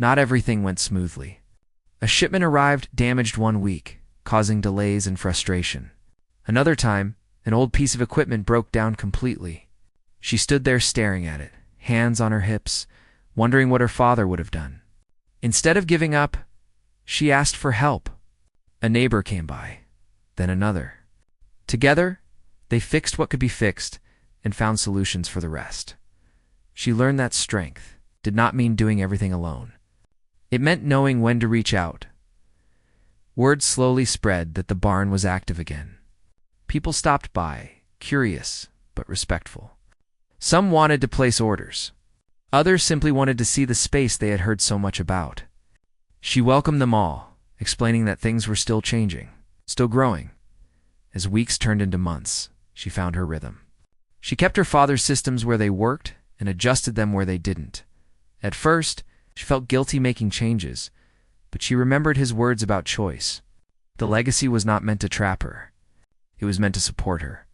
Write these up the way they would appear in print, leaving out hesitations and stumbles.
Not everything went smoothly. A shipment arrived damaged one week, causing delays and frustration. Another time, an old piece of equipment broke down completely. She stood there staring at it, hands on her hips, wondering what her father would have done. Instead of giving up, she asked for help. A neighbor came by, then another. Together, they fixed what could be fixed and found solutions for the rest. She learned that strength did not mean doing everything alone. It meant knowing when to reach out. Word slowly spread that the barn was active again. People stopped by, curious but respectful. Some wanted to place orders. Others simply wanted to see the space they had heard so much about. She welcomed them all, explaining that things were still changing, still growing. As weeks turned into months, she found her rhythm. She kept her father's systems where they worked and adjusted them where they didn't. At first, she felt guilty making changes, but she remembered his words about choice. The legacy was not meant to trap her. It was meant to support her.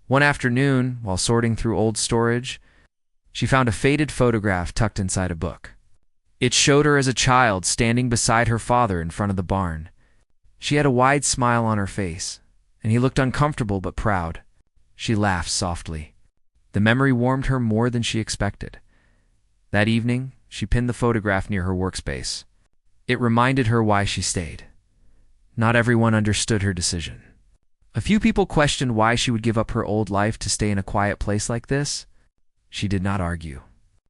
One afternoon, while sorting through old storage, she found a faded photograph tucked inside a book. It showed her as a child standing beside her father in front of the barn. She had a wide smile on her face, and he looked uncomfortable but proud. She laughed softly. The memory warmed her more than she expected. That evening, she pinned the photograph near her workspace. It reminded her why she stayed. Not everyone understood her decision. A few people questioned why she would give up her old life to stay in a quiet place like this. She did not argue.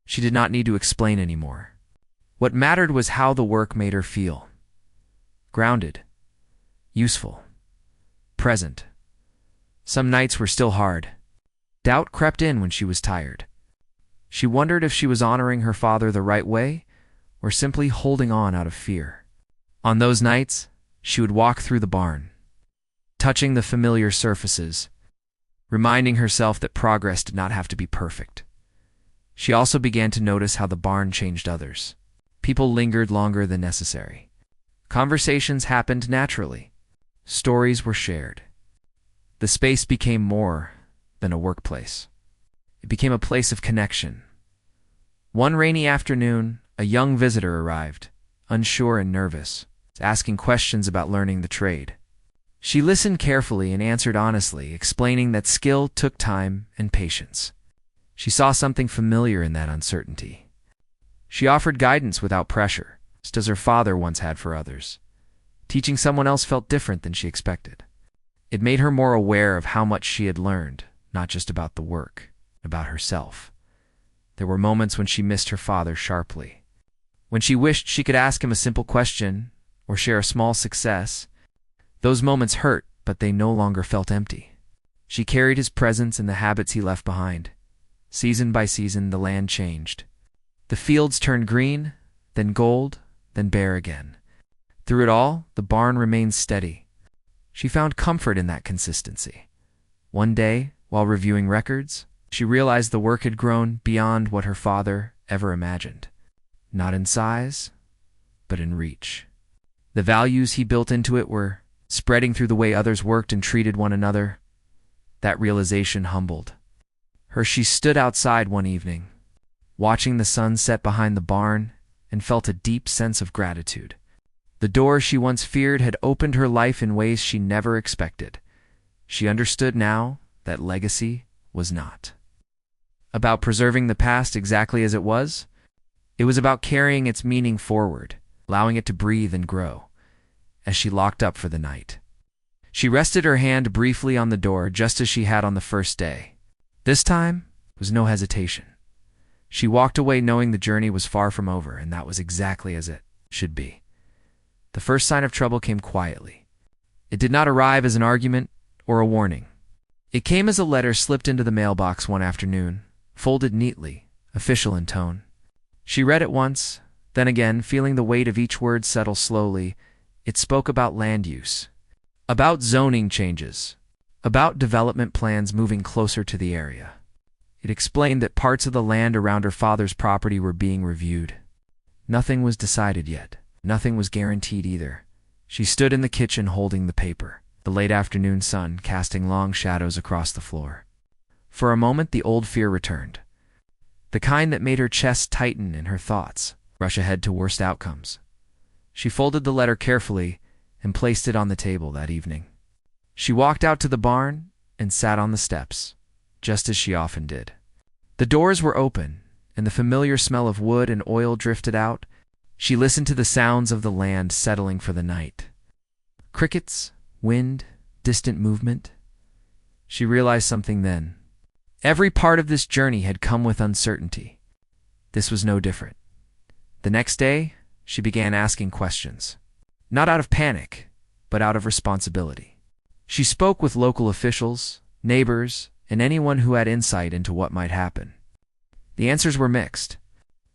She did not need to explain anymore. What mattered was how the work made her feel. Grounded. Useful. Present. Some nights were still hard. Doubt crept in when she was tired. She wondered if she was honoring her father the right way or simply holding on out of fear. On those nights, she would walk through the barn, touching the familiar surfaces, reminding herself that progress did not have to be perfect. She also began to notice how the barn changed others. People lingered longer than necessary. Conversations happened naturally. Stories were shared. The space became more than a workplace. It became a place of connection. One rainy afternoon, a young visitor arrived, unsure and nervous, asking questions about learning the trade. She listened carefully and answered honestly, explaining that skill took time and patience. She saw something familiar in that uncertainty. She offered guidance without pressure, just as her father once had for others. Teaching someone else felt different than she expected. It made her more aware of how much she had learned, not just about the work, about herself. There were moments when she missed her father sharply. When she wished she could ask him a simple question or share a small success. Those moments hurt, but they no longer felt empty. She carried his presence and the habits he left behind. Season by season, the land changed. The fields turned green, then gold, then bare again. Through it all, the barn remained steady. She found comfort in that consistency. One day, while reviewing records, she realized the work had grown beyond what her father ever imagined. Not in size, but in reach. The values he built into it were spreading through the way others worked and treated one another. That realization humbled her. She stood outside one evening, watching the sun set behind the barn, and felt a deep sense of gratitude. The door she once feared had opened her life in ways she never expected. She understood now that legacy was not about preserving the past exactly as it was. It was about carrying its meaning forward, allowing it to breathe and grow. As she locked up for the night, she rested her hand briefly on the door just as she had on the first day. This time was no hesitation. She walked away knowing the journey was far from over, and that was exactly as it should be. The first sign of trouble came quietly. It did not arrive as an argument or a warning. It came as a letter slipped into the mailbox one afternoon, folded neatly, official in tone. She read it once, then again, feeling the weight of each word settle slowly. It spoke about land use, about zoning changes, about development plans moving closer to the area. It explained that parts of the land around her father's property were being reviewed. Nothing was decided yet. Nothing was guaranteed either. She stood in the kitchen holding the paper, the late afternoon sun casting long shadows across the floor. For a moment the old fear returned, the kind that made her chest tighten and her thoughts rush ahead to worst outcomes. She folded the letter carefully and placed it on the table that evening. She walked out to the barn and sat on the steps, just as she often did. The doors were open, and the familiar smell of wood and oil drifted out. She listened to the sounds of the land settling for the night. Crickets, wind, distant movement. She realized something then. Every part of this journey had come with uncertainty. This was no different. The next day, she began asking questions. Not out of panic, but out of responsibility. She spoke with local officials, neighbors, and anyone who had insight into what might happen. The answers were mixed,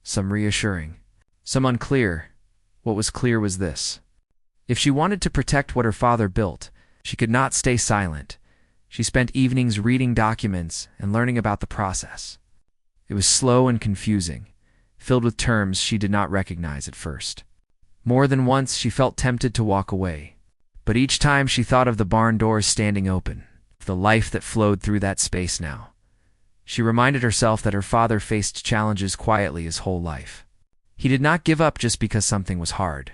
some reassuring, some unclear. What was clear was this: if she wanted to protect what her father built, she could not stay silent. She spent evenings reading documents and learning about the process. It was slow and confusing, filled with terms she did not recognize at first. More than once she felt tempted to walk away, but each time she thought of the barn doors standing open, the life that flowed through that space now. She reminded herself that her father faced challenges quietly his whole life. He did not give up just because something was hard.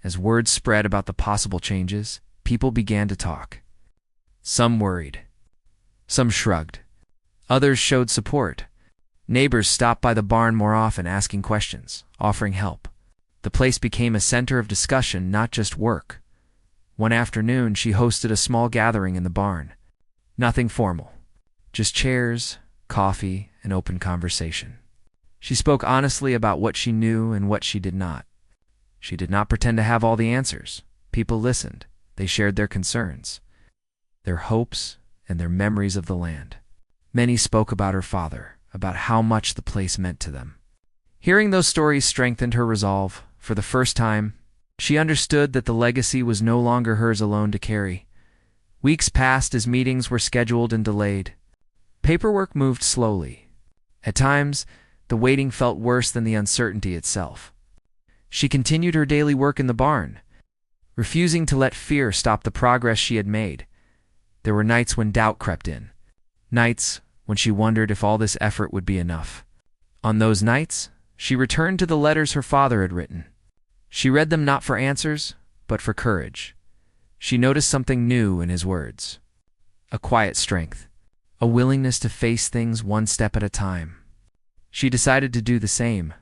As word spread about the possible changes, people began to talk. Some worried. Some shrugged. Others showed support. Neighbors stopped by the barn more often, asking questions, offering help. The place became a center of discussion, not just work. One afternoon, she hosted a small gathering in the barn. Nothing formal, just chairs, coffee, and open conversation. She spoke honestly about what she knew and what she did not. She did not pretend to have all the answers. People listened. They shared their concerns, their hopes, and their memories of the land. Many spoke about her father, about how much the place meant to them. Hearing those stories strengthened her resolve. For the first time, she understood that the legacy was no longer hers alone to carry. Weeks passed as meetings were scheduled and delayed. Paperwork moved slowly. At times, the waiting felt worse than the uncertainty itself. She continued her daily work in the barn, refusing to let fear stop the progress she had made. There were nights when doubt crept in, nights when she wondered if all this effort would be enough. On those nights, she returned to the letters her father had written. She read them not for answers, but for courage. She noticed something new in his words: a quiet strength, a willingness to face things one step at a time. She decided to do the same.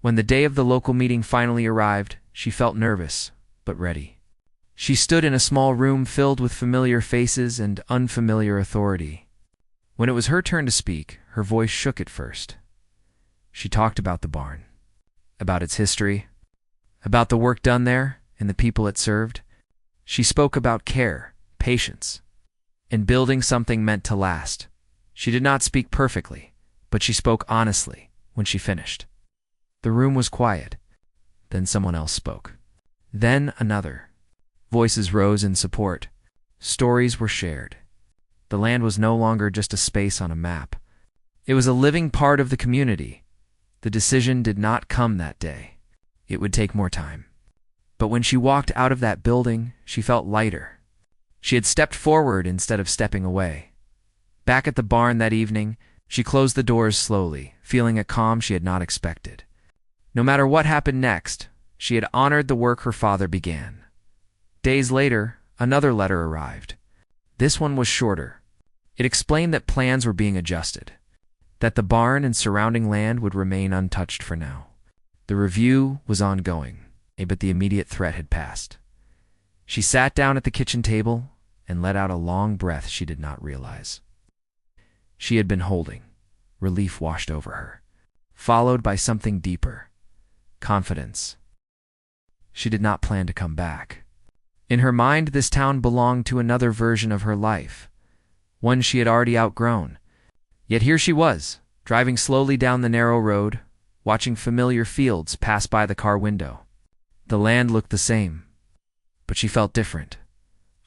When the day of the local meeting finally arrived, she felt nervous, but ready. She stood in a small room filled with familiar faces and unfamiliar authority. When it was her turn to speak, her voice shook at first. She talked about the barn, about its history, about the work done there and the people it served. She spoke about care, patience, and building something meant to last. She did not speak perfectly, but she spoke honestly when she finished. The room was quiet. Then someone else spoke. Then another. Voices rose in support. Stories were shared. The land was no longer just a space on a map. It was a living part of the community. The decision did not come that day. It would take more time. But when she walked out of that building, she felt lighter. She had stepped forward instead of stepping away. Back at the barn that evening, she closed the doors slowly, feeling a calm she had not expected. No matter what happened next, she had honored the work her father began. Days later, another letter arrived. This one was shorter. It explained that plans were being adjusted, that the barn and surrounding land would remain untouched for now. The review was ongoing, but the immediate threat had passed. She sat down at the kitchen table and let out a long breath she did not realize. She had been holding. Relief washed over her, followed by something deeper: confidence. She did not plan to come back. In her mind, this town belonged to another version of her life, one she had already outgrown. Yet here she was, driving slowly down the narrow road, watching familiar fields pass by the car window. The land looked the same, but she felt different,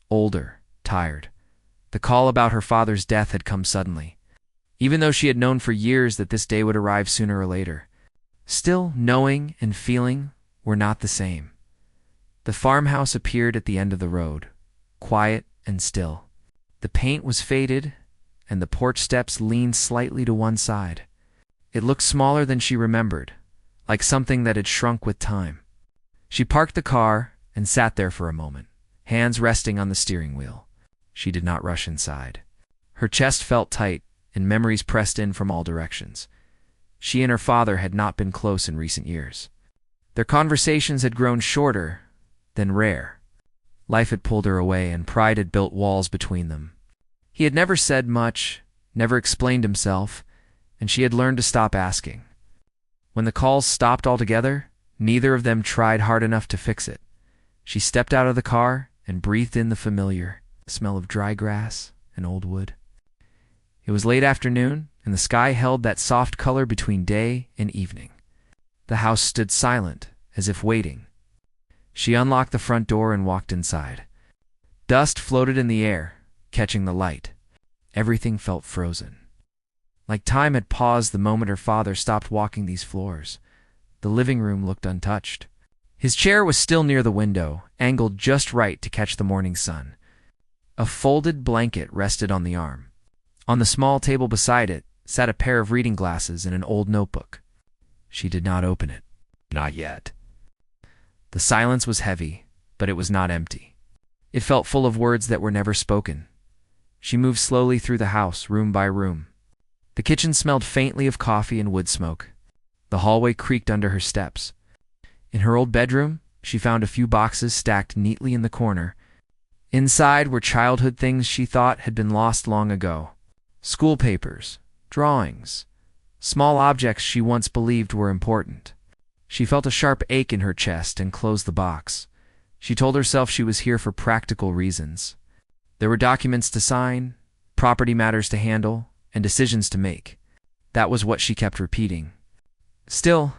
older, tired. The call about her father's death had come suddenly, even though she had known for years that this day would arrive sooner or later. Still, knowing and feeling were not the same. The farmhouse appeared at the end of the road, quiet and still. The paint was faded, and the porch steps leaned slightly to one side. It looked smaller than she remembered, like something that had shrunk with time. She parked the car and sat there for a moment, hands resting on the steering wheel. She did not rush inside. Her chest felt tight, and memories pressed in from all directions. She and her father had not been close in recent years. Their conversations had grown shorter, then rare. Life had pulled her away, and pride had built walls between them. He had never said much, never explained himself, and she had learned to stop asking. When the calls stopped altogether, neither of them tried hard enough to fix it. She stepped out of the car and breathed in the familiar smell of dry grass and old wood. It was late afternoon, and the sky held that soft color between day and evening. The house stood silent, as if waiting. She unlocked the front door and walked inside. Dust floated in the air, catching the light. Everything felt frozen. Like time had paused the moment her father stopped walking these floors. The living room looked untouched. His chair was still near the window, angled just right to catch the morning sun. A folded blanket rested on the arm. On the small table beside it sat a pair of reading glasses and an old notebook. She did not open it. Not yet. The silence was heavy, but it was not empty. It felt full of words that were never spoken. She moved slowly through the house, room by room. The kitchen smelled faintly of coffee and wood smoke. The hallway creaked under her steps. In her old bedroom, she found a few boxes stacked neatly in the corner. Inside were childhood things she thought had been lost long ago. School papers, drawings, small objects she once believed were important. She felt a sharp ache in her chest and closed the box. She told herself she was here for practical reasons. There were documents to sign, property matters to handle, and decisions to make. That was what she kept repeating. Still,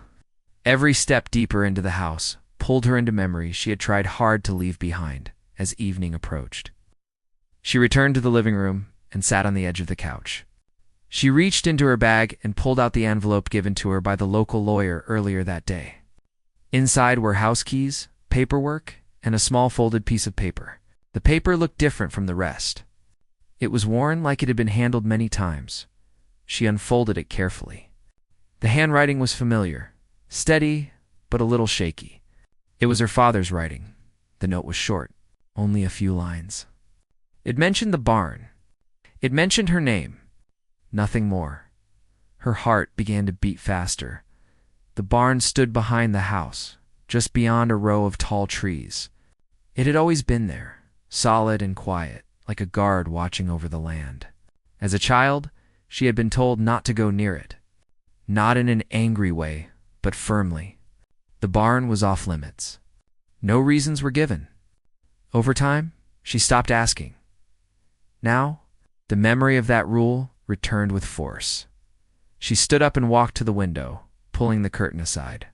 every step deeper into the house pulled her into memories she had tried hard to leave behind as evening approached. She returned to the living room and sat on the edge of the couch. She reached into her bag and pulled out the envelope given to her by the local lawyer earlier that day. Inside were house keys, paperwork, and a small folded piece of paper. The paper looked different from the rest. It was worn like it had been handled many times. She unfolded it carefully. The handwriting was familiar, steady, but a little shaky. It was her father's writing. The note was short, only a few lines. It mentioned the barn. It mentioned her name. Nothing more. Her heart began to beat faster. The barn stood behind the house, just beyond a row of tall trees. It had always been there, solid and quiet, like a guard watching over the land. As a child, she had been told not to go near it. Not in an angry way, but firmly. The barn was off limits. No reasons were given. Over time, she stopped asking. Now, the memory of that rule returned with force. She stood up and walked to the window, pulling the curtain aside.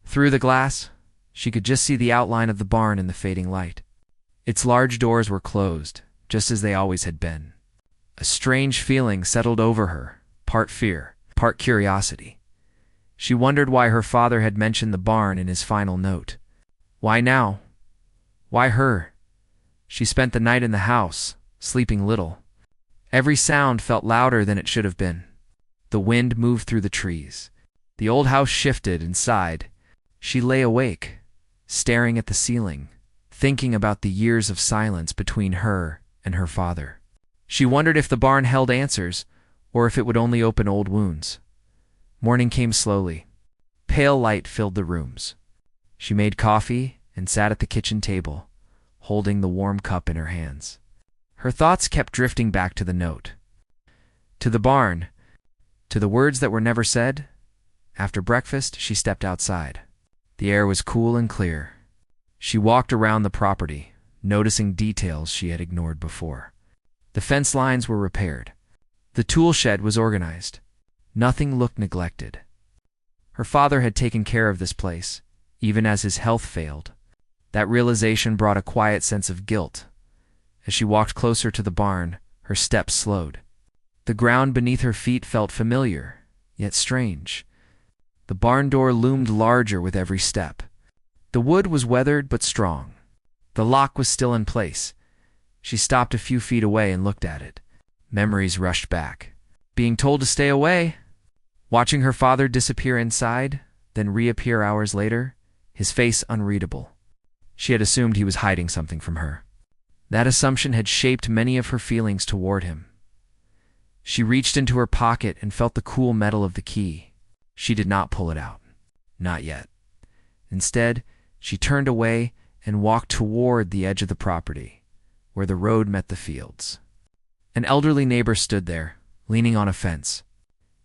Through the glass, she could just see the outline of the barn in the fading light. Its large doors were closed, just as they always had been. A strange feeling settled over her, part fear, part curiosity. She wondered why her father had mentioned the barn in his final note. Why now? Why her? She spent the night in the house, sleeping little. Every sound felt louder than it should have been. The wind moved through the trees. The old house shifted and sighed. She lay awake, staring at the ceiling, thinking about the years of silence between her and her father. She wondered if the barn held answers, or if it would only open old wounds. Morning came slowly. Pale light filled the rooms. She made coffee and sat at the kitchen table, holding the warm cup in her hands. Her thoughts kept drifting back to the note, to the barn, to the words that were never said. After breakfast, she stepped outside. The air was cool and clear. She walked around the property, noticing details she had ignored before. The fence lines were repaired. The tool shed was organized. Nothing looked neglected. Her father had taken care of this place, even as his health failed. That realization brought a quiet sense of guilt. As she walked closer to the barn, her steps slowed. The ground beneath her feet felt familiar, yet strange. The barn door loomed larger with every step. The wood was weathered but strong. The lock was still in place. She stopped a few feet away and looked at it. Memories rushed back. Being told to stay away, watching her father disappear inside, then reappear hours later, his face unreadable. She had assumed he was hiding something from her. That assumption had shaped many of her feelings toward him. She reached into her pocket and felt the cool metal of the key. She did not pull it out. Not yet. Instead, she turned away and walked toward the edge of the property, where the road met the fields. An elderly neighbor stood there, leaning on a fence.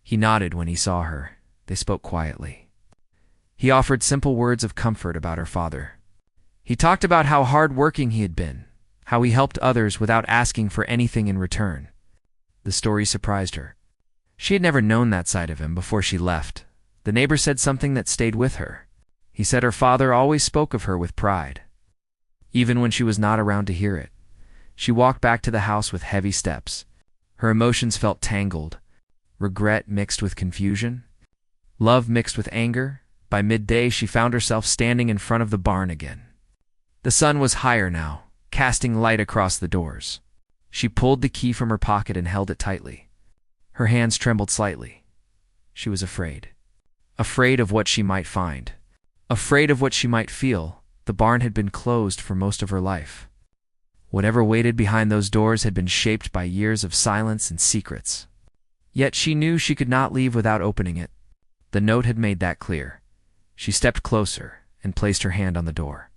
He nodded when he saw her. They spoke quietly. He offered simple words of comfort about her father. He talked about how hard-working he had been, how he helped others without asking for anything in return. The story surprised her. She had never known that side of him before she left. The neighbor said something that stayed with her. He said her father always spoke of her with pride, even when she was not around to hear it. She walked back to the house with heavy steps. Her emotions felt tangled. Regret mixed with confusion. Love mixed with anger. By midday, she found herself standing in front of the barn again. The sun was higher now, casting light across the doors. She pulled the key from her pocket and held it tightly. Her hands trembled slightly. She was afraid. Afraid of what she might find. Afraid of what she might feel. The barn had been closed for most of her life. Whatever waited behind those doors had been shaped by years of silence and secrets. Yet she knew she could not leave without opening it. The note had made that clear. She stepped closer and placed her hand on the door.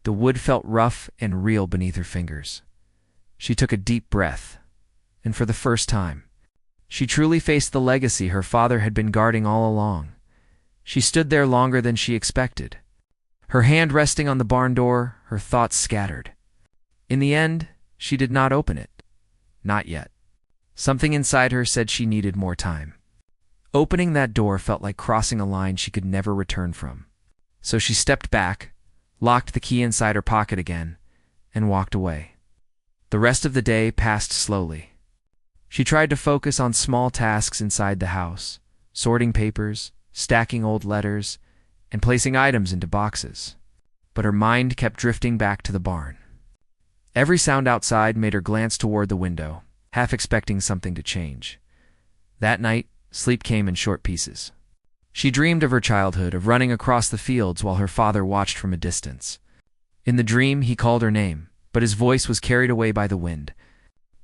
The wood felt rough and real beneath her fingers. She took a deep breath, and for the first time, she truly faced the legacy her father had been guarding all along. She stood there longer than she expected. Her hand resting on the barn door, her thoughts scattered. In the end, she did not open it. Not yet. Something inside her said she needed more time. Opening that door felt like crossing a line she could never return from. So she stepped back, locked the key inside her pocket again, and walked away. The rest of the day passed slowly. She tried to focus on small tasks inside the house, sorting papers, stacking old letters, and placing items into boxes. But her mind kept drifting back to the barn. Every sound outside made her glance toward the window, half expecting something to change. That night, sleep came in short pieces. She dreamed of her childhood, of running across the fields while her father watched from a distance. In the dream, he called her name, but his voice was carried away by the wind.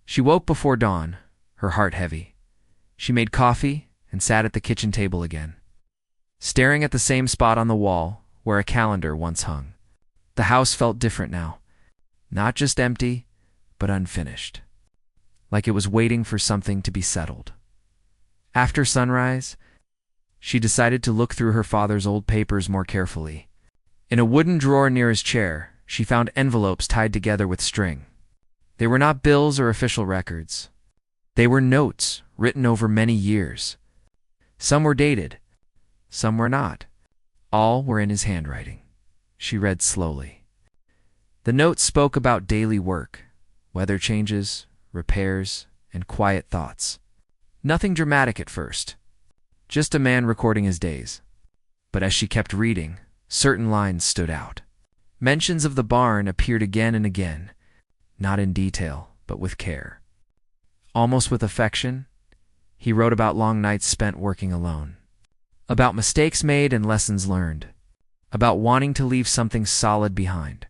She woke before dawn, her heart heavy. She made coffee and sat at the kitchen table again, staring at the same spot on the wall where a calendar once hung. The house felt different now, not just empty, but unfinished, like it was waiting for something to be settled. After sunrise, she decided to look through her father's old papers more carefully. In a wooden drawer near his chair, she found envelopes tied together with string. They were not bills or official records. They were notes written over many years. Some were dated, some were not. All were in his handwriting. She read slowly. The notes spoke about daily work, weather changes, repairs, and quiet thoughts. Nothing dramatic at first. Just a man recording his days. But as she kept reading, certain lines stood out. Mentions of the barn appeared again and again, not in detail, but with care. Almost with affection, he wrote about long nights spent working alone, about mistakes made and lessons learned, about wanting to leave something solid behind.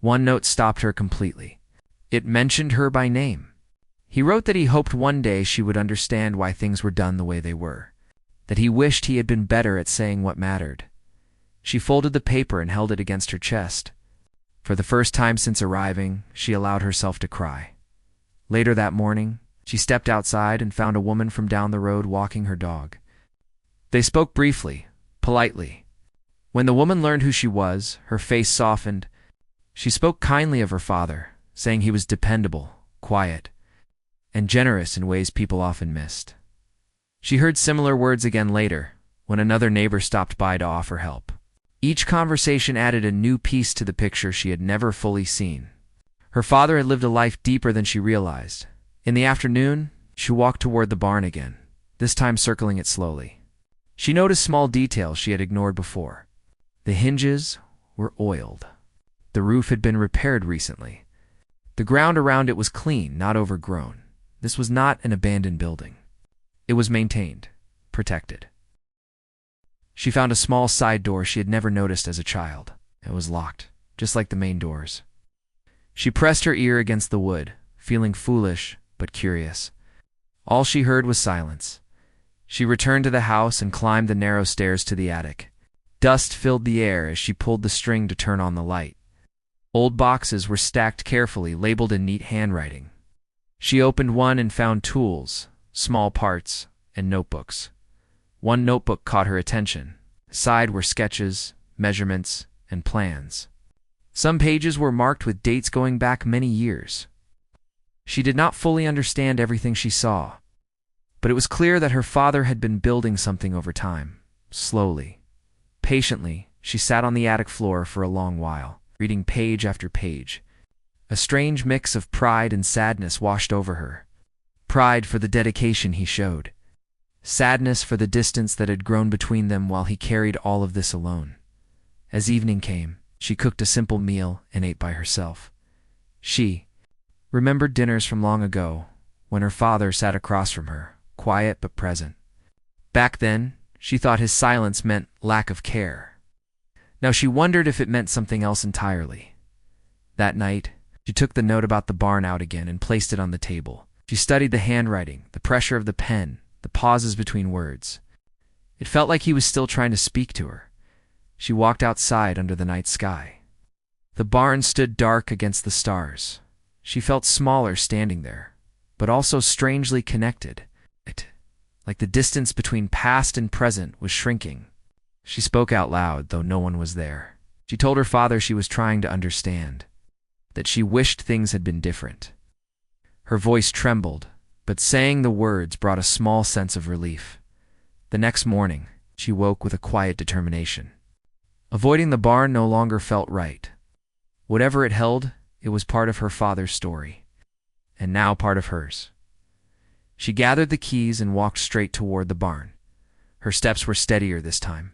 One note stopped her completely. It mentioned her by name. He wrote that he hoped one day she would understand why things were done the way they were, that he wished he had been better at saying what mattered. She folded the paper and held it against her chest. For the first time since arriving, she allowed herself to cry. Later that morning, she stepped outside and found a woman from down the road walking her dog. They spoke briefly, politely. When the woman learned who she was, her face softened. She spoke kindly of her father, saying he was dependable, quiet, and generous in ways people often missed. She heard similar words again later, when another neighbor stopped by to offer help. Each conversation added a new piece to the picture she had never fully seen. Her father had lived a life deeper than she realized. In the afternoon, she walked toward the barn again, this time circling it slowly. She noticed small details she had ignored before. The hinges were oiled. The roof had been repaired recently. The ground around it was clean, not overgrown. This was not an abandoned building. It was maintained, protected. She found a small side door she had never noticed as a child. It was locked, just like the main doors. She pressed her ear against the wood, feeling foolish but curious. All she heard was silence. She returned to the house and climbed the narrow stairs to the attic. Dust filled the air as she pulled the string to turn on the light. Old boxes were stacked carefully, labeled in neat handwriting. She opened one and found tools, small parts, and notebooks. One notebook caught her attention. Inside were sketches, measurements, and plans. Some pages were marked with dates going back many years. She did not fully understand everything she saw, but it was clear that her father had been building something over time, slowly. Patiently, she sat on the attic floor for a long while, reading page after page. A strange mix of pride and sadness washed over her. Pride for the dedication he showed. Sadness for the distance that had grown between them while he carried all of this alone. As evening came, she cooked a simple meal and ate by herself. She remembered dinners from long ago, when her father sat across from her, quiet but present. Back then, she thought his silence meant lack of care. Now she wondered if it meant something else entirely. That night, she took the note about the barn out again and placed it on the table. She studied the handwriting, the pressure of the pen, the pauses between words. It felt like he was still trying to speak to her. She walked outside under the night sky. The barn stood dark against the stars. She felt smaller standing there, but also strangely connected. Like the distance between past and present was shrinking. She spoke out loud, though no one was there. She told her father she was trying to understand, that she wished things had been different. Her voice trembled, but saying the words brought a small sense of relief. The next morning, she woke with a quiet determination. Avoiding the barn no longer felt right. Whatever it held, it was part of her father's story, and now part of hers. She gathered the keys and walked straight toward the barn. Her steps were steadier this time.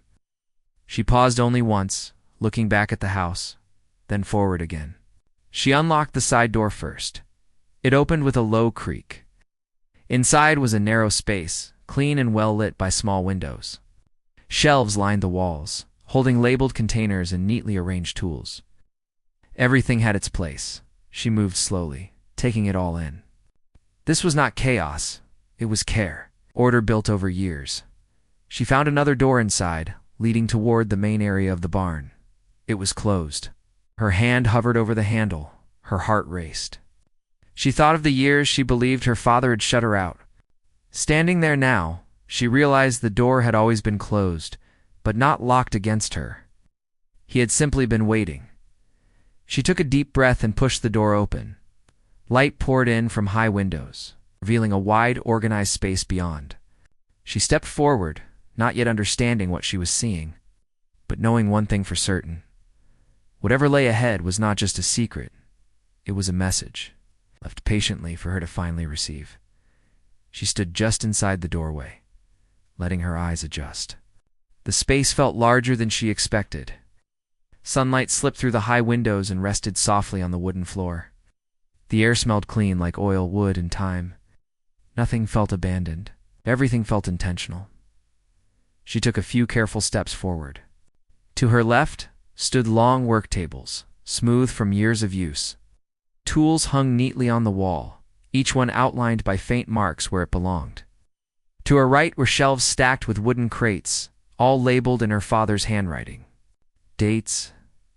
She paused only once, looking back at the house, then forward again. She unlocked the side door first. It opened with a low creak. Inside was a narrow space, clean and well lit by small windows. Shelves lined the walls, holding labeled containers and neatly arranged tools. Everything had its place. She moved slowly, taking it all in. This was not chaos, it was care, order built over years. She found another door inside, leading toward the main area of the barn. It was closed. Her hand hovered over the handle, her heart raced. She thought of the years she believed her father had shut her out. Standing there now, she realized the door had always been closed, but not locked against her. He had simply been waiting. She took a deep breath and pushed the door open. Light poured in from high windows, revealing a wide, organized space beyond. She stepped forward, not yet understanding what she was seeing, but knowing one thing for certain. Whatever lay ahead was not just a secret, it was a message, left patiently for her to finally receive. She stood just inside the doorway, letting her eyes adjust. The space felt larger than she expected. Sunlight slipped through the high windows and rested softly on the wooden floor. The air smelled clean like oil, wood, and thyme. Nothing felt abandoned. Everything felt intentional. She took a few careful steps forward. To her left stood long work tables, smooth from years of use. Tools hung neatly on the wall, each one outlined by faint marks where it belonged. To her right were shelves stacked with wooden crates, all labeled in her father's handwriting. Dates,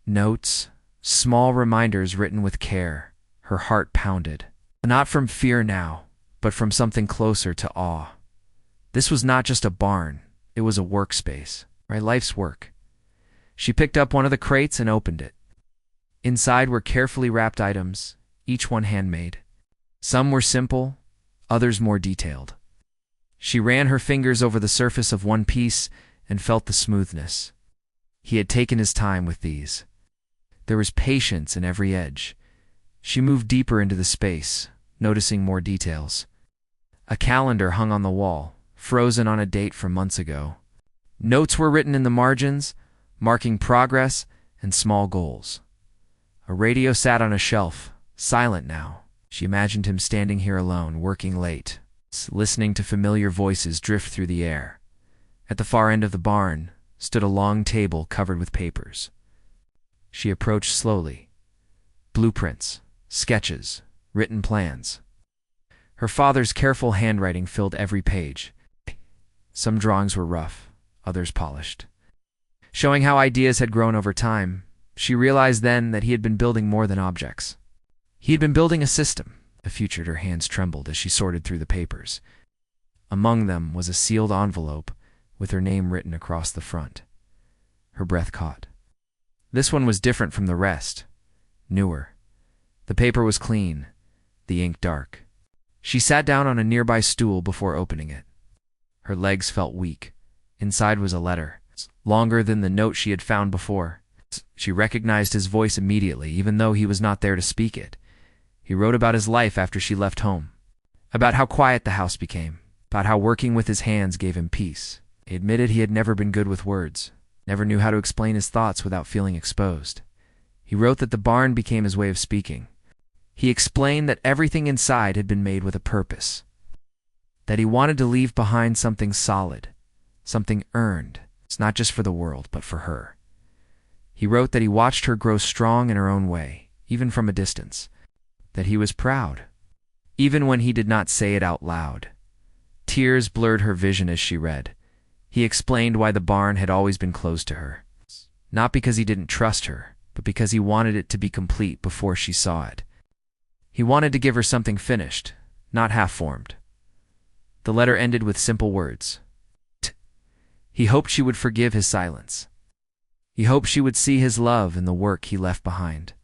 notes, small reminders written with care. Her heart pounded. Not from fear now, but from something closer to awe. This was not just a barn, it was a workspace, right? Life's work. She picked up one of the crates and opened it. Inside were carefully wrapped items, each one handmade. Some were simple, others more detailed. She ran her fingers over the surface of one piece and felt the smoothness. He had taken his time with these. There was patience in every edge. She moved deeper into the space, noticing more details. A calendar hung on the wall, frozen on a date from months ago. Notes were written in the margins, marking progress and small goals. A radio sat on a shelf, silent now. She imagined him standing here alone, working late, listening to familiar voices drift through the air. At the far end of the barn, stood a long table covered with papers. She approached slowly. Blueprints, sketches, written plans. Her father's careful handwriting filled every page. Some drawings were rough, others polished. Showing how ideas had grown over time, she realized then that he had been building more than objects. He had been building a system. The future, her hands trembled as she sorted through the papers. Among them was a sealed envelope with her name written across the front. Her breath caught. This one was different from the rest, newer. The paper was clean, the ink dark. She sat down on a nearby stool before opening it. Her legs felt weak. Inside was a letter, longer than the note she had found before. She recognized his voice immediately, even though he was not there to speak it. He wrote about his life after she left home, about how quiet the house became, about how working with his hands gave him peace. He admitted he had never been good with words, never knew how to explain his thoughts without feeling exposed. He wrote that the barn became his way of speaking. He explained that everything inside had been made with a purpose, that he wanted to leave behind something solid, something earned. It's not just for the world, but for her. He wrote that he watched her grow strong in her own way, even from a distance, that he was proud, even when he did not say it out loud. Tears blurred her vision as she read. He explained why the barn had always been closed to her, not because he didn't trust her, but because he wanted it to be complete before she saw it. He wanted to give her something finished, not half-formed. The letter ended with simple words. He hoped she would forgive his silence. He hoped she would see his love in the work he left behind.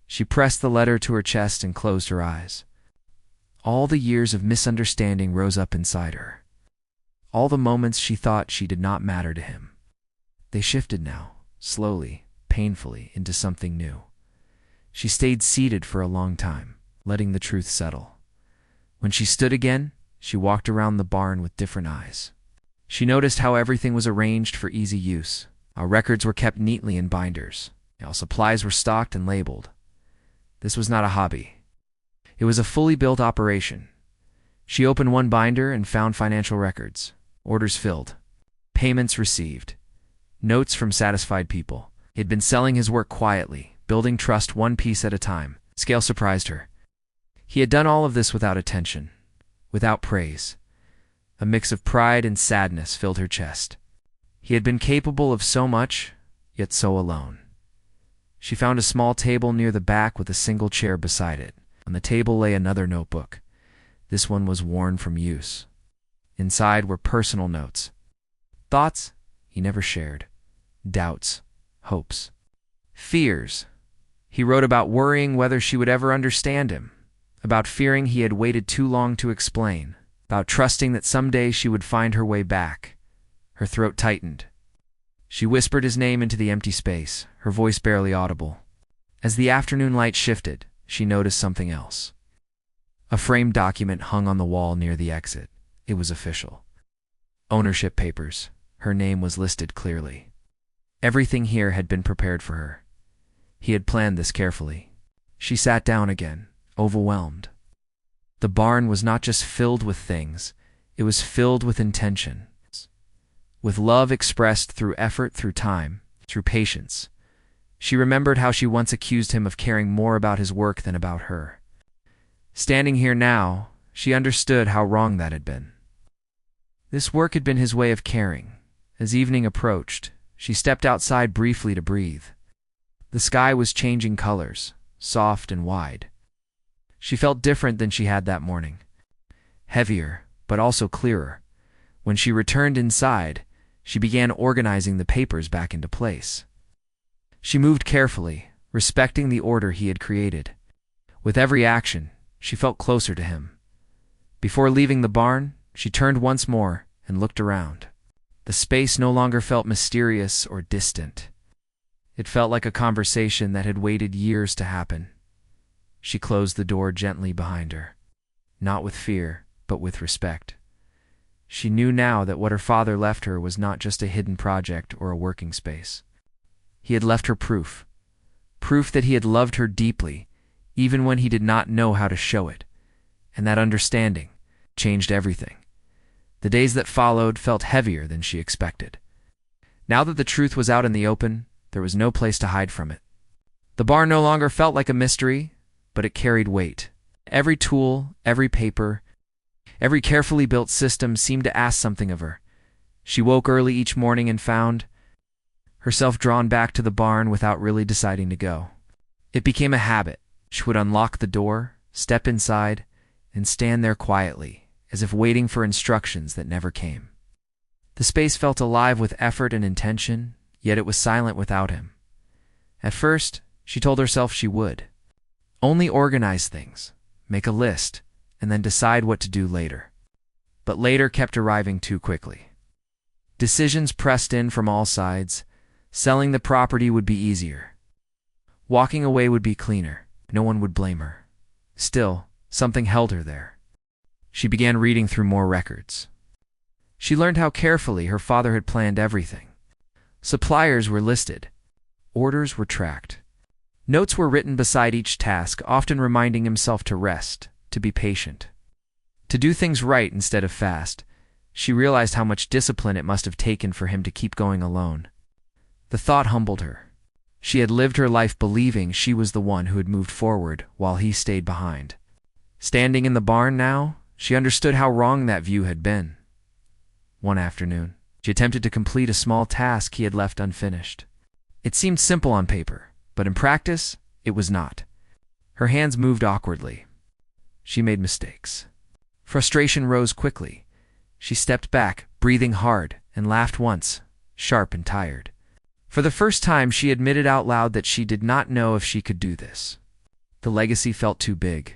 She pressed the letter to her chest and closed her eyes. All the years of misunderstanding rose up inside her. All the moments she thought she did not matter to him. They shifted now, slowly, painfully, into something new. She stayed seated for a long time, letting the truth settle. When she stood again, she walked around the barn with different eyes. She noticed how everything was arranged for easy use. Our records were kept neatly in binders. All supplies were stocked and labeled. This was not a hobby. It was a fully built operation. She opened one binder and found financial records, orders filled, payments received, notes from satisfied people. He had been selling his work quietly, building trust one piece at a time. Scale surprised her. He had done all of this without attention, without praise. A mix of pride and sadness filled her chest. He had been capable of so much, yet so alone. She found a small table near the back with a single chair beside it. On the table lay another notebook. This one was worn from use. Inside were personal notes. Thoughts he never shared. Doubts, hopes, fears. He wrote about worrying whether she would ever understand him, about fearing he had waited too long to explain, about trusting that someday she would find her way back. Her throat tightened. She whispered his name into the empty space, her voice barely audible. As the afternoon light shifted, she noticed something else. A framed document hung on the wall near the exit. It was official. Ownership papers. Her name was listed clearly. Everything here had been prepared for her. He had planned this carefully. She sat down again, overwhelmed. The barn was not just filled with things, it was filled with intention. With love expressed through effort, through time, through patience. She remembered how she once accused him of caring more about his work than about her. Standing here now, she understood how wrong that had been. This work had been his way of caring. As evening approached, she stepped outside briefly to breathe. The sky was changing colors, soft and wide. She felt different than she had that morning. Heavier, but also clearer. When she returned inside, she began organizing the papers back into place. She moved carefully, respecting the order he had created. With every action, she felt closer to him. Before leaving the barn, she turned once more and looked around. The space no longer felt mysterious or distant. It felt like a conversation that had waited years to happen. She closed the door gently behind her, not with fear, but with respect. She knew now that what her father left her was not just a hidden project or a working space. He had left her proof that he had loved her deeply, even when he did not know how to show it. And that understanding changed everything. The days that followed felt heavier than she expected. Now that the truth was out in the open, there was no place to hide from it. The barn no longer felt like a mystery, but it carried weight. Every tool, every paper, every carefully built system seemed to ask something of her. She woke early each morning and found herself drawn back to the barn without really deciding to go. It became a habit. She would unlock the door, step inside, and stand there quietly, as if waiting for instructions that never came. The space felt alive with effort and intention, yet it was silent without him. At first, she told herself she would. Only organize things, make a list, and then decide what to do later. But later kept arriving too quickly. Decisions pressed in from all sides. Selling the property would be easier. Walking away would be cleaner. No one would blame her. Still, something held her there. She began reading through more records. She learned how carefully her father had planned everything. Suppliers were listed. Orders were tracked. Notes were written beside each task, often reminding himself to rest, to be patient, to do things right instead of fast. She realized how much discipline it must have taken for him to keep going alone. The thought humbled her. She had lived her life believing she was the one who had moved forward while he stayed behind. Standing in the barn now, she understood how wrong that view had been. One afternoon, she attempted to complete a small task he had left unfinished. It seemed simple on paper, but in practice, it was not. Her hands moved awkwardly. She made mistakes. Frustration rose quickly. She stepped back, breathing hard, and laughed once, sharp and tired. For the first time, she admitted out loud that she did not know if she could do this. The legacy felt too big.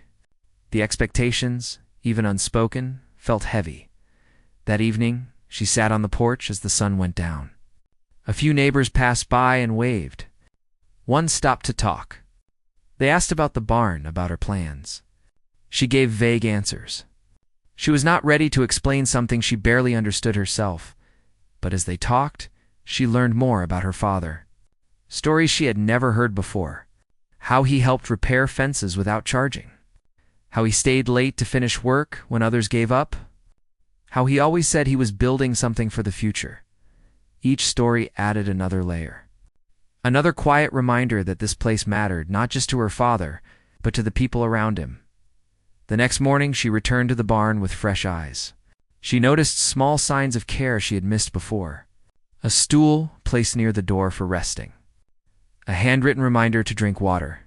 The expectations, even unspoken, felt heavy. That evening, she sat on the porch as the sun went down. A few neighbors passed by and waved. One stopped to talk. They asked about the barn, about her plans. She gave vague answers. She was not ready to explain something she barely understood herself. But as they talked, she learned more about her father. Stories she had never heard before. How he helped repair fences without charging. How he stayed late to finish work when others gave up. How he always said he was building something for the future. Each story added another layer. Another quiet reminder that this place mattered not just to her father, but to the people around him. The next morning, she returned to the barn with fresh eyes. She noticed small signs of care she had missed before. A stool placed near the door for resting. A handwritten reminder to drink water.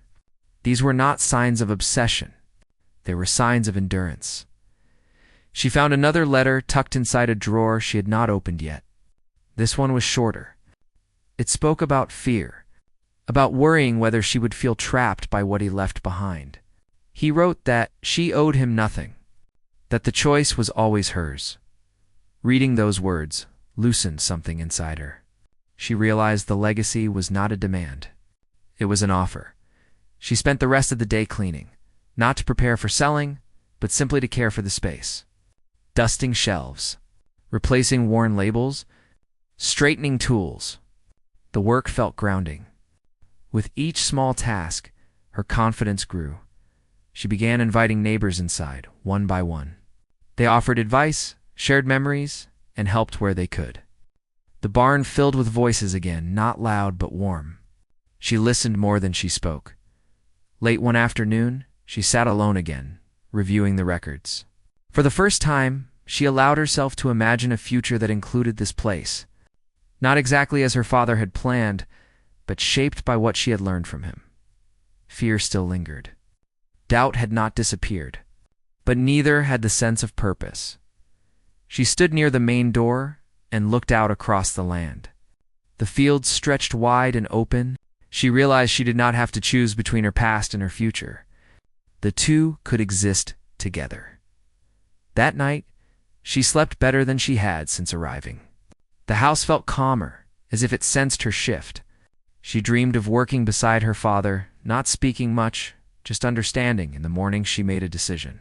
These were not signs of obsession. They were signs of endurance. She found another letter tucked inside a drawer she had not opened yet. This one was shorter. It spoke about fear, about worrying whether she would feel trapped by what he left behind. He wrote that she owed him nothing, that the choice was always hers. Reading those words loosened something inside her. She realized the legacy was not a demand. It was an offer. She spent the rest of the day cleaning, not to prepare for selling, but simply to care for the space. Dusting shelves, replacing worn labels, straightening tools. The work felt grounding. With each small task, her confidence grew. She began inviting neighbors inside, one by one. They offered advice, shared memories, and helped where they could. The barn filled with voices again, not loud but warm. She listened more than she spoke. Late one afternoon, she sat alone again, reviewing the records. For the first time, she allowed herself to imagine a future that included this place. Not exactly as her father had planned, but shaped by what she had learned from him. Fear still lingered. Doubt had not disappeared, but neither had the sense of purpose. She stood near the main door and looked out across the land. The fields stretched wide and open. She realized she did not have to choose between her past and her future. The two could exist together. That night, she slept better than she had since arriving. The house felt calmer, as if it sensed her shift. She dreamed of working beside her father, not speaking much, just understanding. In the morning, she made a decision.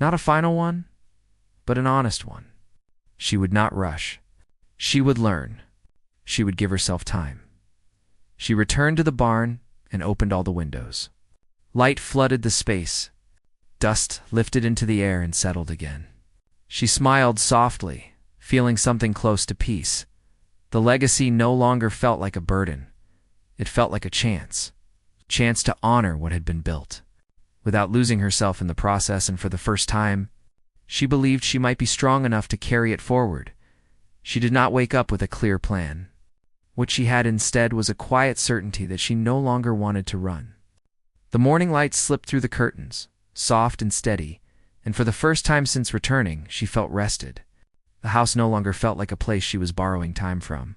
Not a final one, but an honest one. She would not rush. She would learn. She would give herself time. She returned to the barn and opened all the windows. Light flooded the space. Dust lifted into the air and settled again. She smiled softly, feeling something close to peace. The legacy no longer felt like a burden. It felt like a chance to honor what had been built, without losing herself in the process, and for the first time, she believed she might be strong enough to carry it forward. She did not wake up with a clear plan. What she had instead was a quiet certainty that she no longer wanted to run. The morning light slipped through the curtains, soft and steady, and for the first time since returning, she felt rested. The house no longer felt like a place she was borrowing time from.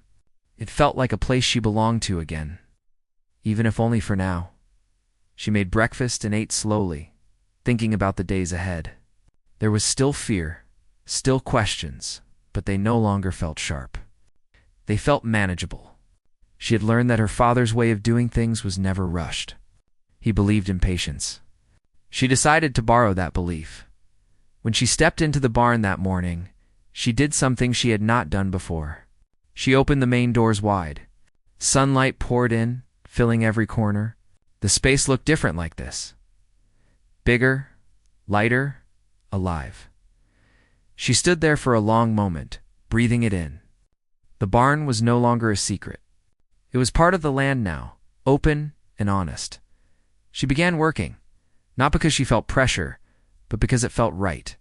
It felt like a place she belonged to again, even if only for now. She made breakfast and ate slowly, thinking about the days ahead. There was still fear, still questions, but they no longer felt sharp. They felt manageable. She had learned that her father's way of doing things was never rushed. He believed in patience. She decided to borrow that belief. When she stepped into the barn that morning, she did something she had not done before. She opened the main doors wide. Sunlight poured in, filling every corner. The space looked different like this. Bigger, lighter, alive. She stood there for a long moment, breathing it in. The barn was no longer a secret. It was part of the land now, open and honest. She began working, not because she felt pressure, but because it felt right.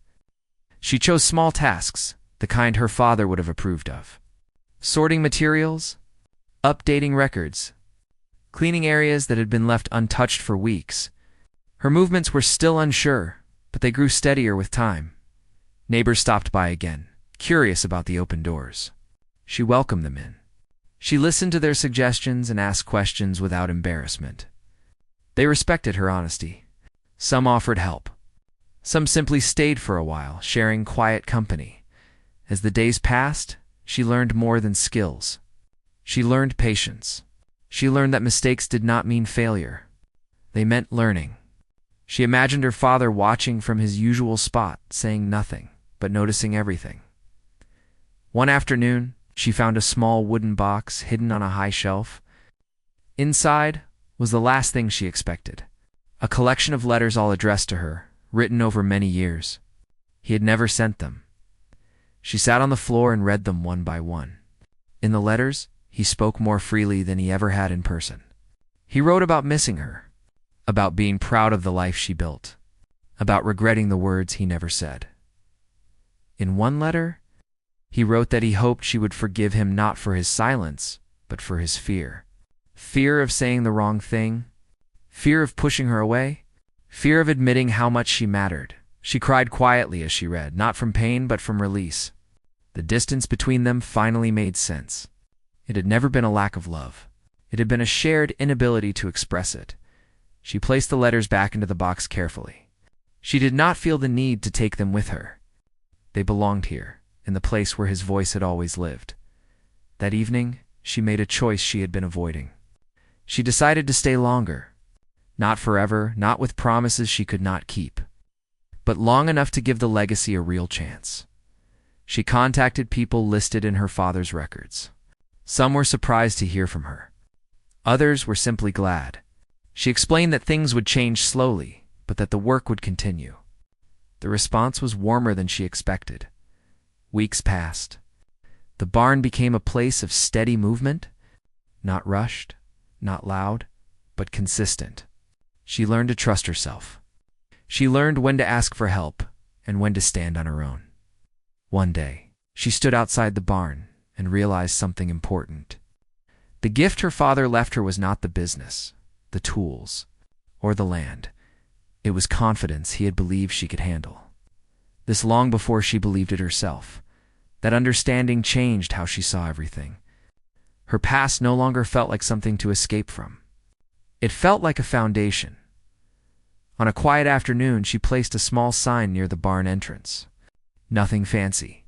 She chose small tasks, the kind her father would have approved of. Sorting materials, updating records, cleaning areas that had been left untouched for weeks. Her movements were still unsure, but they grew steadier with time. Neighbors stopped by again, curious about the open doors. She welcomed them in. She listened to their suggestions and asked questions without embarrassment. They respected her honesty. Some offered help. Some simply stayed for a while, sharing quiet company. As the days passed, she learned more than skills. She learned patience. She learned that mistakes did not mean failure. They meant learning. She imagined her father watching from his usual spot, saying nothing, but noticing everything. One afternoon, she found a small wooden box hidden on a high shelf. Inside was the last thing she expected. A collection of letters all addressed to her, written over many years. He had never sent them. She sat on the floor and read them one by one. In the letters, he spoke more freely than he ever had in person. He wrote about missing her, about being proud of the life she built, about regretting the words he never said. In one letter, he wrote that he hoped she would forgive him not for his silence, but for his fear. Fear of saying the wrong thing, fear of pushing her away, fear of admitting how much she mattered. She cried quietly as she read, not from pain but from release. The distance between them finally made sense. It had never been a lack of love. It had been a shared inability to express it. She placed the letters back into the box carefully. She did not feel the need to take them with her. They belonged here, in the place where his voice had always lived. That evening, she made a choice she had been avoiding. She decided to stay longer. Not forever, not with promises she could not keep, but long enough to give the legacy a real chance. She contacted people listed in her father's records. Some were surprised to hear from her. Others were simply glad. She explained that things would change slowly, but that the work would continue. The response was warmer than she expected. Weeks passed. The barn became a place of steady movement, not rushed, not loud, but consistent. She learned to trust herself. She learned when to ask for help and when to stand on her own. One day, she stood outside the barn and realized something important. The gift her father left her was not the business, the tools, or the land. It was confidence he had believed she could handle. This long before she believed it herself. That understanding changed how she saw everything. Her past no longer felt like something to escape from. It felt like a foundation. On a quiet afternoon, she placed a small sign near the barn entrance. Nothing fancy,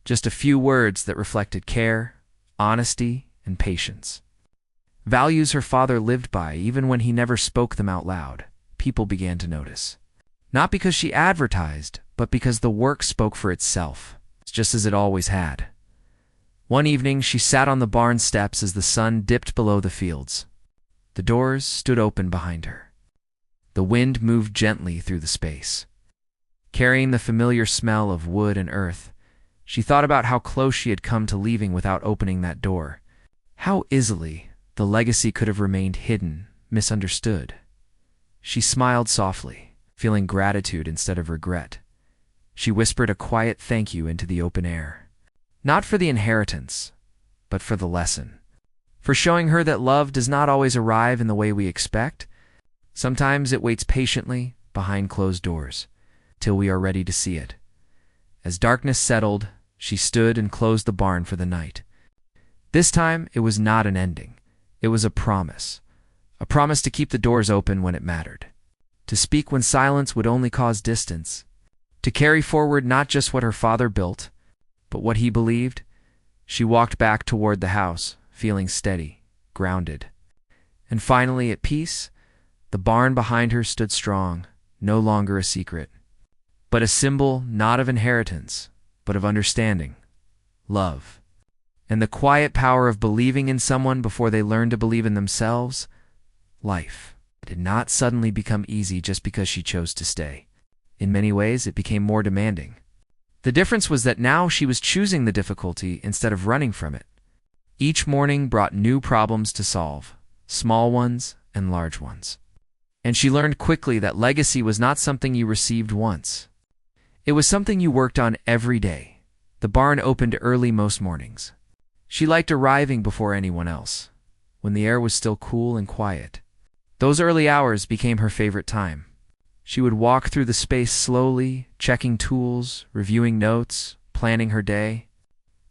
just a few words that reflected care, honesty, and patience. Values her father lived by even when he never spoke them out loud. People began to notice. Not because she advertised, but because the work spoke for itself, just as it always had. One evening, she sat on the barn steps as the sun dipped below the fields. The doors stood open behind her. The wind moved gently through the space. Carrying the familiar smell of wood and earth, She thought about how close she had come to leaving without opening that door. How easily the legacy could have remained hidden, misunderstood. She smiled softly, feeling gratitude instead of regret. She whispered a quiet thank you into the open air. Not for the inheritance, but for the lesson. For showing her that love does not always arrive in the way we expect. Sometimes it waits patiently behind closed doors, till we are ready to see it. As darkness settled, she stood and closed the barn for the night. This time, it was not an ending. It was a promise. A promise to keep the doors open when it mattered. To speak when silence would only cause distance. To carry forward not just what her father built, but what he believed. She walked back toward the house, feeling steady, grounded. And finally, at peace, the barn behind her stood strong, no longer a secret, but a symbol not of inheritance, but of understanding, love, and the quiet power of believing in someone before they learn to believe in themselves. Life did not suddenly become easy just because she chose to stay. In many ways, it became more demanding. The difference was that now she was choosing the difficulty instead of running from it. Each morning brought new problems to solve, small ones and large ones. And she learned quickly that legacy was not something you received once. It was something you worked on every day. The barn opened early most mornings. She liked arriving before anyone else, when the air was still cool and quiet. Those early hours became her favorite time. She would walk through the space slowly, checking tools, reviewing notes, planning her day.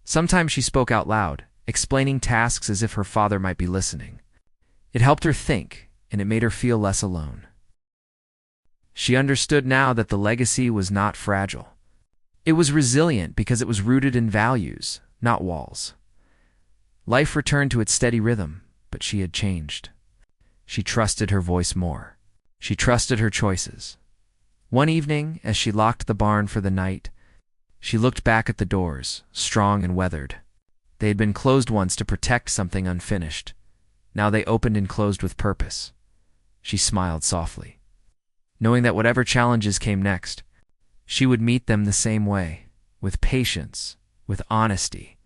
Sometimes she spoke out loud, explaining tasks as if her father might be listening. It helped her think, and it made her feel less alone. She understood now that the legacy was not fragile. It was resilient because it was rooted in values, not walls. Life returned to its steady rhythm, but she had changed. She trusted her voice more. She trusted her choices. One evening, as she locked the barn for the night, she looked back at the doors, strong and weathered. They had been closed once to protect something unfinished. Now they opened and closed with purpose. She smiled softly, knowing that whatever challenges came next, she would meet them the same way, with patience, with honesty,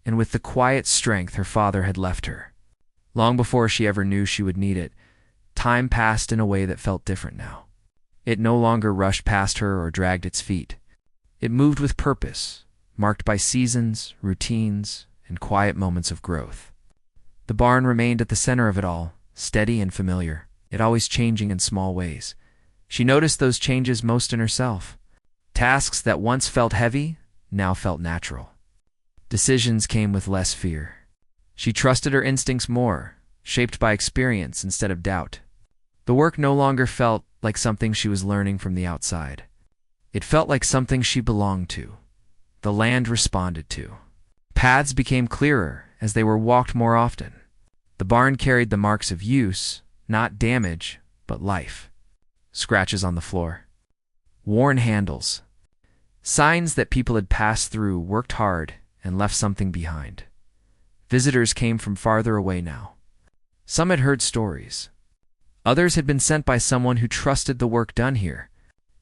and with the quiet strength her father had left her. Long before she ever knew she would need it, time passed in a way that felt different now. It no longer rushed past her or dragged its feet. It moved with purpose, marked by seasons, routines, and quiet moments of growth. The barn remained at the center of it all, steady and familiar, yet always changing in small ways. She noticed those changes most in herself. Tasks that once felt heavy now felt natural. Decisions came with less fear. She trusted her instincts more, shaped by experience instead of doubt. The work no longer felt like something she was learning from the outside. It felt like something she belonged to. The land responded to. Paths became clearer as they were walked more often. The barn carried the marks of use, not damage, but life. Scratches on the floor. Worn handles. Signs that people had passed through, worked hard, and left something behind. Visitors came from farther away now. Some had heard stories. Others had been sent by someone who trusted the work done here.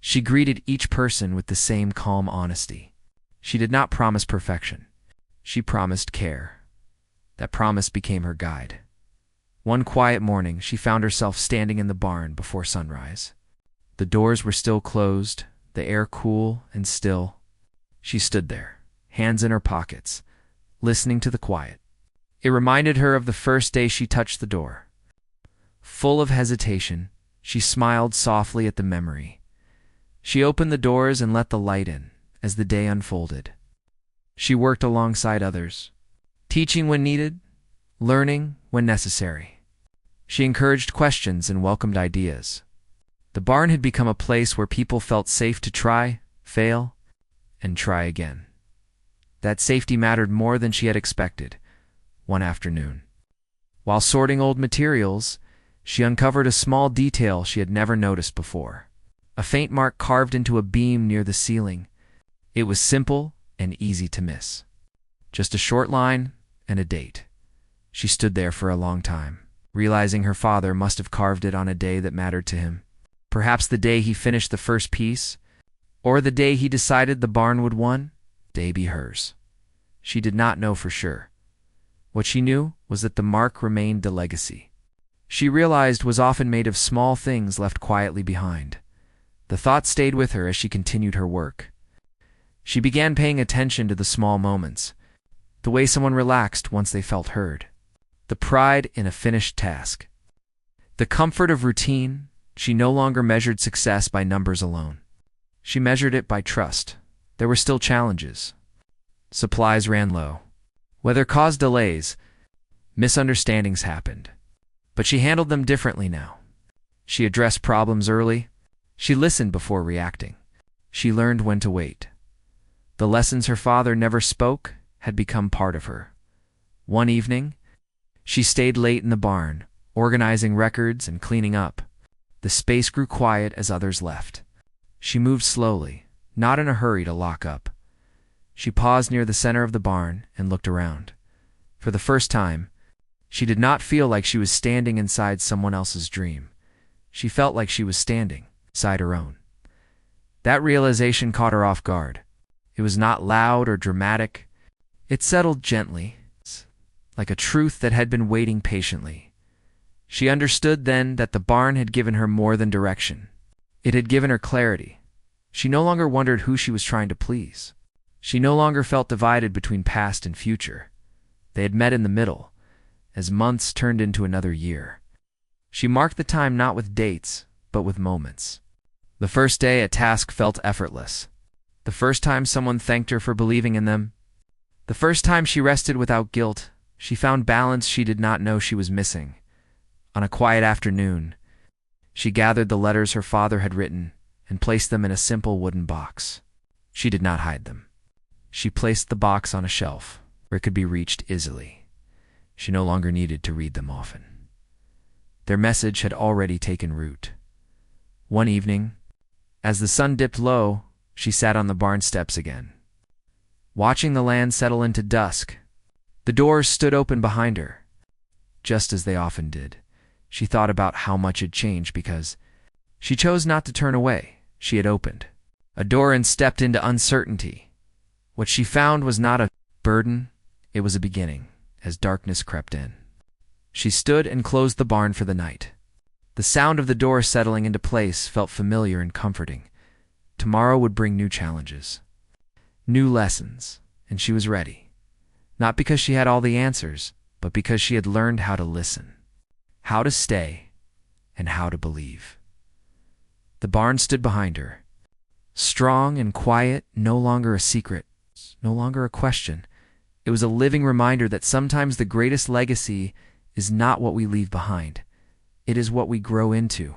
She greeted each person with the same calm honesty. She did not promise perfection. She promised care. That promise became her guide. One quiet morning, she found herself standing in the barn before sunrise. The doors were still closed, the air cool and still. She stood there, hands in her pockets, listening to the quiet. It reminded her of the first day she touched the door. Full of hesitation, she smiled softly at the memory. She opened the doors and let the light in as the day unfolded. She worked alongside others, teaching when needed, learning when necessary. She encouraged questions and welcomed ideas. The barn had become a place where people felt safe to try, fail, and try again. That safety mattered more than she had expected. One afternoon, while sorting old materials, she uncovered a small detail she had never noticed before. A faint mark carved into a beam near the ceiling. It was simple and easy to miss. Just a short line and a date. She stood there for a long time, realizing her father must have carved it on a day that mattered to him. Perhaps the day he finished the first piece, or the day he decided the barn would won. day be hers. She did not know for sure. What she knew was that the mark remained a legacy. She realized was often made of small things left quietly behind. The thought stayed with her as she continued her work. She began paying attention to the small moments, the way someone relaxed once they felt heard, the pride in a finished task, the comfort of routine. She no longer measured success by numbers alone. She measured it by trust. There were still challenges. Supplies ran low. Weather caused delays. Misunderstandings happened. But she handled them differently now. She addressed problems early. She listened before reacting. She learned when to wait. The lessons her father never spoke had become part of her. One evening, she stayed late in the barn, organizing records and cleaning up. The space grew quiet as others left. She moved slowly, not in a hurry to lock up. She paused near the center of the barn and looked around. For the first time, she did not feel like she was standing inside someone else's dream. She felt like she was standing inside her own. That realization caught her off guard. It was not loud or dramatic. It settled gently, like a truth that had been waiting patiently. She understood then that the barn had given her more than direction. It had given her clarity. She no longer wondered who she was trying to please. She no longer felt divided between past and future. They had met in the middle, as months turned into another year. She marked the time not with dates, but with moments. The first day a task felt effortless. The first time someone thanked her for believing in them. The first time she rested without guilt. She found balance she did not know she was missing. On a quiet afternoon, she gathered the letters her father had written and placed them in a simple wooden box. She did not hide them. She placed the box on a shelf where it could be reached easily. She no longer needed to read them often. Their message had already taken root. One evening, as the sun dipped low, she sat on the barn steps again. Watching the land settle into dusk, the doors stood open behind her, just as they often did. She thought about how much had changed because she chose not to turn away. She had opened a door and stepped into uncertainty. What she found was not a burden, it was a beginning, as darkness crept in. She stood and closed the barn for the night. The sound of the door settling into place felt familiar and comforting. Tomorrow would bring new challenges, new lessons, and she was ready. Not because she had all the answers, but because she had learned how to listen, how to stay, and how to believe. The barn stood behind her, strong and quiet, no longer a secret, no longer a question. It was a living reminder that sometimes the greatest legacy is not what we leave behind. It is what we grow into.